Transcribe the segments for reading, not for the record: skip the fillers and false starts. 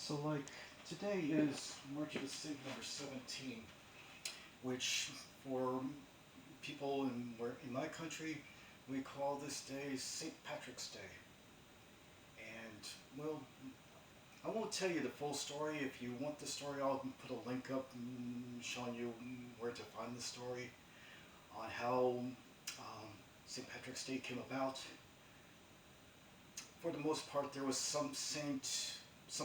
So, like, today is March the 6th, number 17, which for people in my country, we call this day St. Patrick's Day. And, well, I won't tell you the full story. If you want the story, I'll put a link up showing you where to find the story on how St. Patrick's Day came about. For the most part, there was some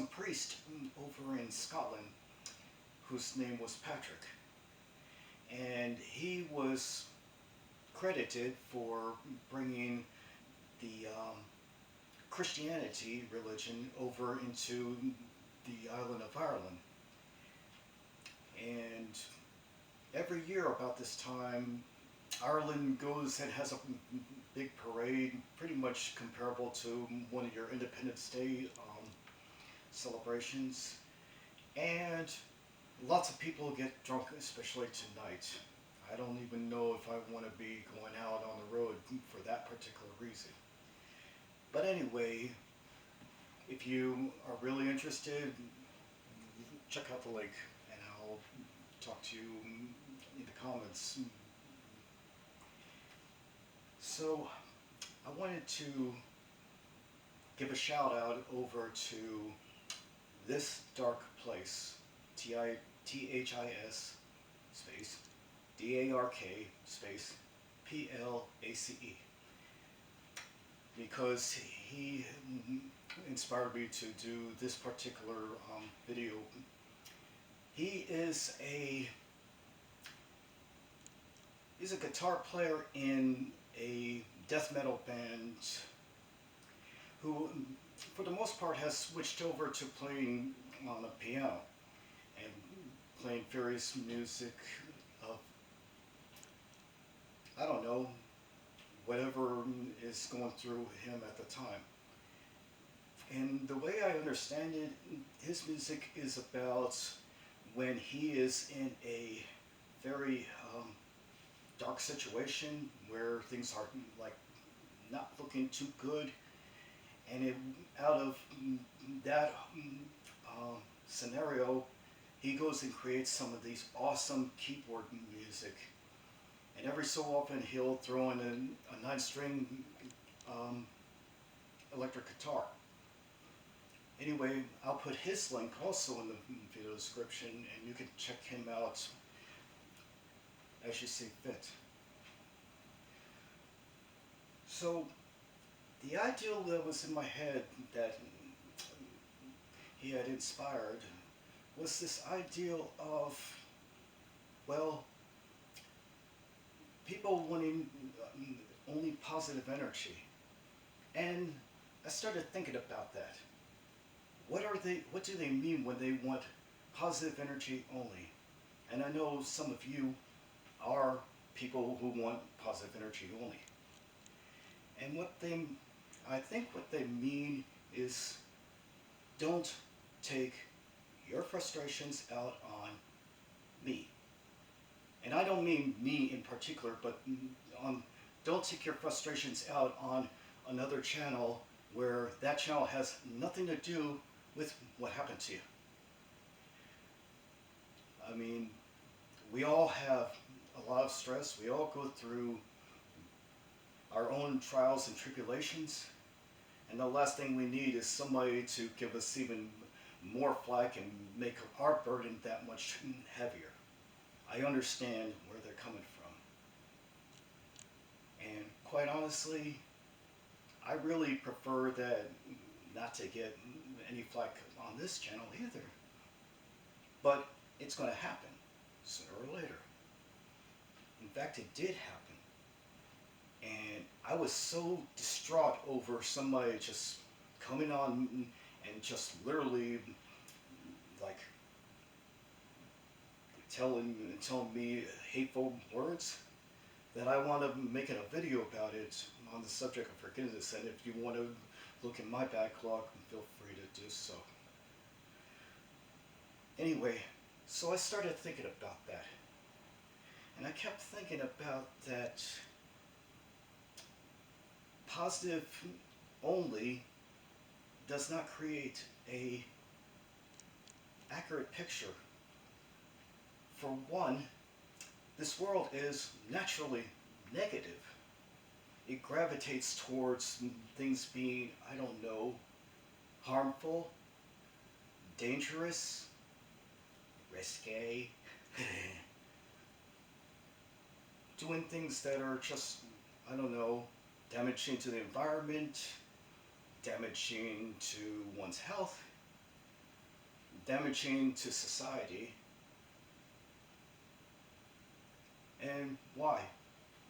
priest over in Scotland whose name was Patrick. And he was credited for bringing the Christianity religion over into the island of Ireland. And every year about this time, Ireland goes and has a big parade, pretty much comparable to one of your Independence Day celebrations. And lots of people get drunk, especially tonight. I don't even know if I want to be going out on the road for that particular reason. But anyway, if you are really interested, check out the link and I'll talk to you in the comments. So I wanted to give a shout out over to this dark place, THIS space DARK space PLACE, because he inspired me to do this particular video. He's a guitar player in a death metal band who, for the most part, has switched over to playing on the piano and playing various music of, I don't know, whatever is going through him at the time. And the way I understand it, his music is about when he is in a very dark situation where things are like not looking too good, and out of that scenario, he goes and creates some of these awesome keyboard music. And every so often he'll throw in a 9-string electric guitar. Anyway, I'll put his link also in the video description, and you can check him out as you see fit. So, the ideal that was in my head that he had inspired was this ideal of, well, people wanting only positive energy. And I started thinking about that. What do they mean when they want positive energy only? And I know some of you are people who want positive energy only. And I think what they mean is, don't take your frustrations out on me. And I don't mean me in particular, but don't take your frustrations out on another channel where that channel has nothing to do with what happened to you. I mean, we all have a lot of stress. We all go through our own trials and tribulations. And the last thing we need is somebody to give us even more flack and make our burden that much heavier. I understand where they're coming from. And quite honestly, I really prefer that not to get any flack on this channel either. But it's going to happen sooner or later. In fact, it did happen. And I was so distraught over somebody just coming on and just literally like telling me hateful words that I want to make a video about it on the subject of forgiveness. And if you want to look in my backlog, feel free to do so. Anyway, so I started thinking about that. And I kept thinking about that positive only does not create a accurate picture. For one, this world is naturally negative. It gravitates towards things being, I don't know, harmful, dangerous, risque, doing things that are just, I don't know, damaging to the environment, damaging to one's health, damaging to society. And why?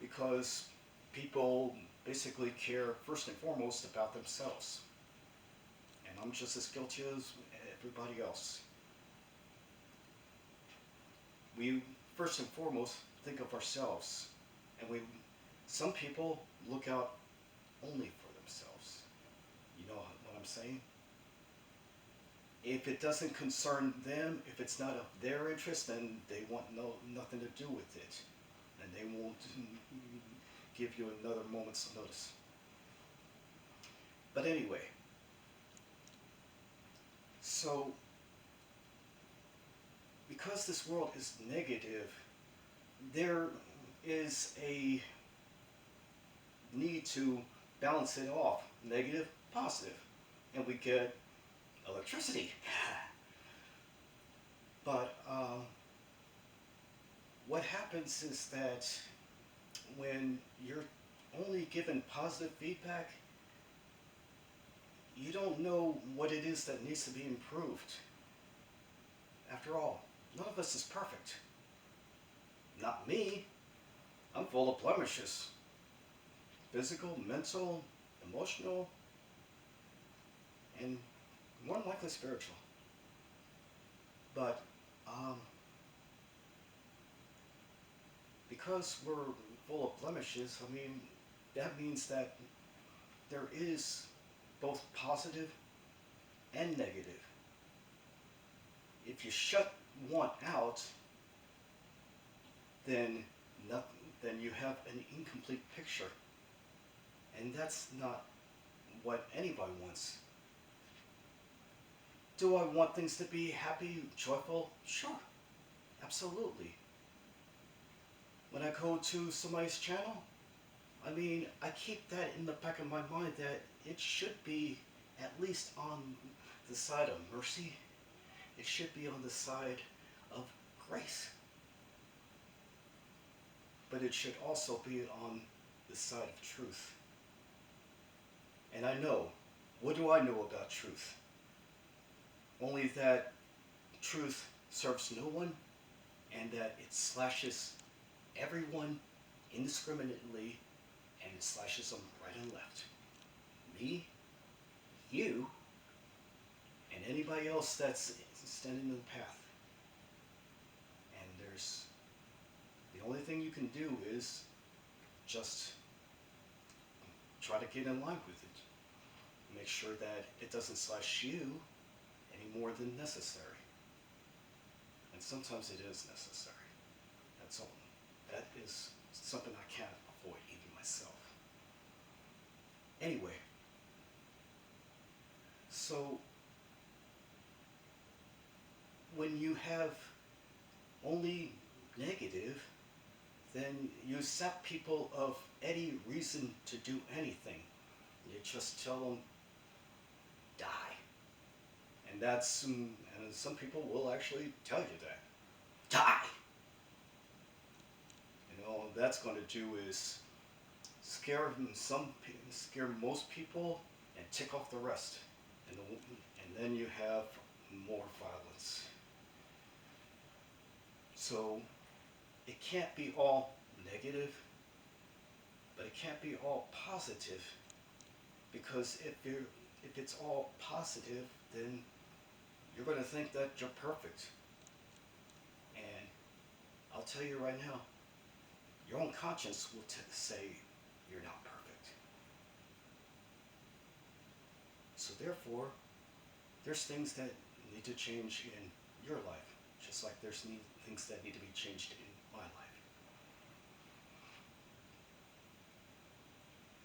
Because people basically care first and foremost about themselves. And I'm just as guilty as everybody else. We first and foremost think of ourselves, and some people look out only for themselves. You know what I'm saying? If it doesn't concern them, if it's not of their interest, then they want nothing to do with it, and they won't give you another moment's notice. But anyway, so because this world is negative, there is a need to balance it off, negative, positive, and we get electricity. But what happens is that when you're only given positive feedback, you don't know what it is that needs to be improved. After all, none of us is perfect. Not me. I'm full of blemishes. Physical, mental, emotional, and more than likely spiritual. But because we're full of blemishes, I mean, that means that there is both positive and negative. If you shut one out, then you have an incomplete picture. And that's not what anybody wants. Do I want things to be happy, joyful? Sure, absolutely. When I go to somebody's channel, I mean, I keep that in the back of my mind that it should be at least on the side of mercy. It should be on the side of grace. But it should also be on the side of truth. And I know, what do I know about truth? Only that truth serves no one, and that it slashes everyone indiscriminately, and it slashes them right and left. Me, you, and anybody else that's standing in the path. And the only thing you can do is just try to get in line with it. Make sure that it doesn't slash you any more than necessary. And sometimes it is necessary. That's all. That is something I can't avoid even myself. Anyway, so when you have only negative, then you sap people of any reason to do anything. You just tell them, die. And and some people will actually tell you that. Die! And all that's going to do is scare most people and tick off the rest. And then you have more violence. So it can't be all negative, but it can't be all positive, because if it's all positive, then you're going to think that you're perfect. And I'll tell you right now, your own conscience will say you're not perfect. So therefore, there's things that need to change in your life, just like there's things that need to be changed in my life.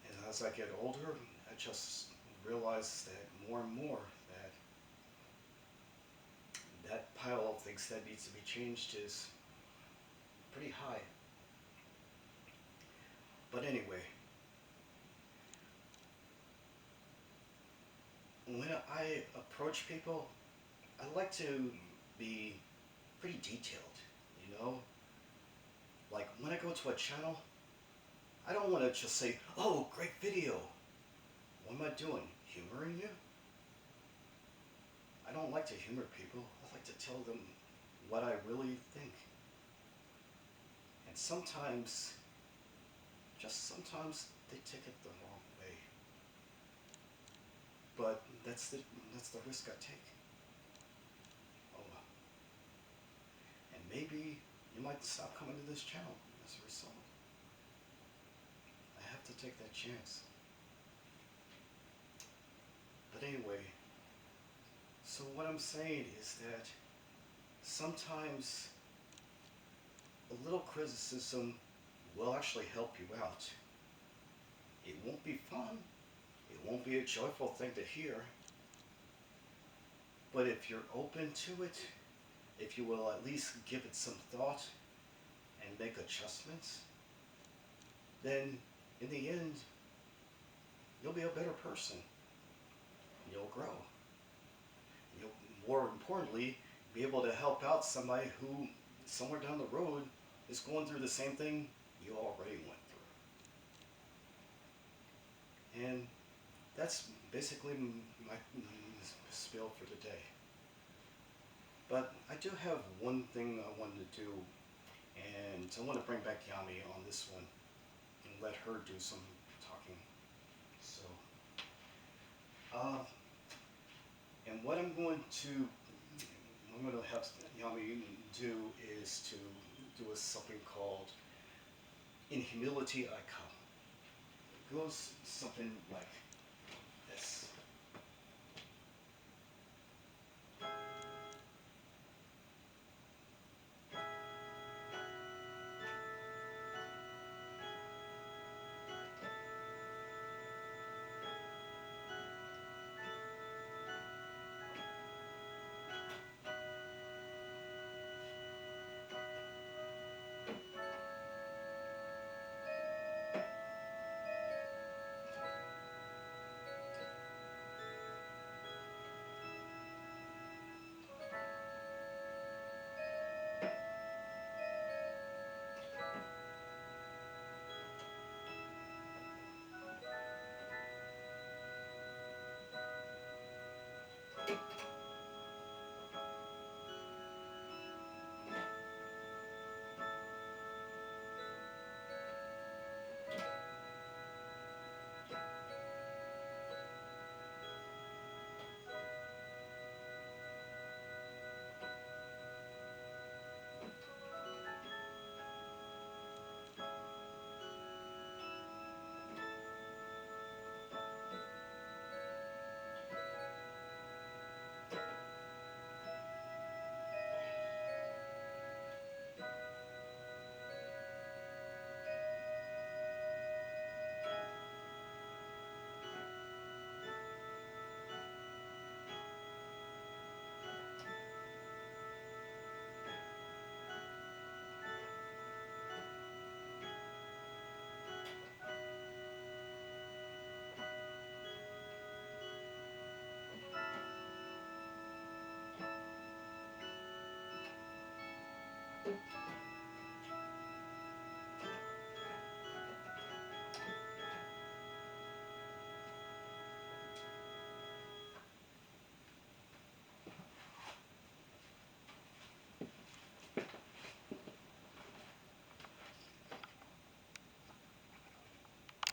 And as I get older, I just realize that more and more that thinks that needs to be changed is pretty high. But anyway, when I approach people, I like to be pretty detailed, you know? Like when I go to a channel, I don't want to just say, oh, great video. What am I doing? Humoring you? I don't like to humor people. I like to tell them what I really think. And sometimes, just sometimes, they take it the wrong way. But that's the risk I take. Oh well. And maybe you might stop coming to this channel as a result. I have to take that chance. But anyway, so what I'm saying is that sometimes a little criticism will actually help you out. It won't be fun. It won't be a joyful thing to hear. But if you're open to it, if you will at least give it some thought and make adjustments, then in the end, you'll be a better person. You'll grow. You'll, more importantly, be able to help out somebody who, somewhere down the road, is going through the same thing you already went through. And that's basically my spiel for today. But I do have one thing I wanted to do, and I want to bring back Yami on this one and let her do some talking. So, and what I'm going to have Yami do is to do something called "In Humility I Come." It goes something like this.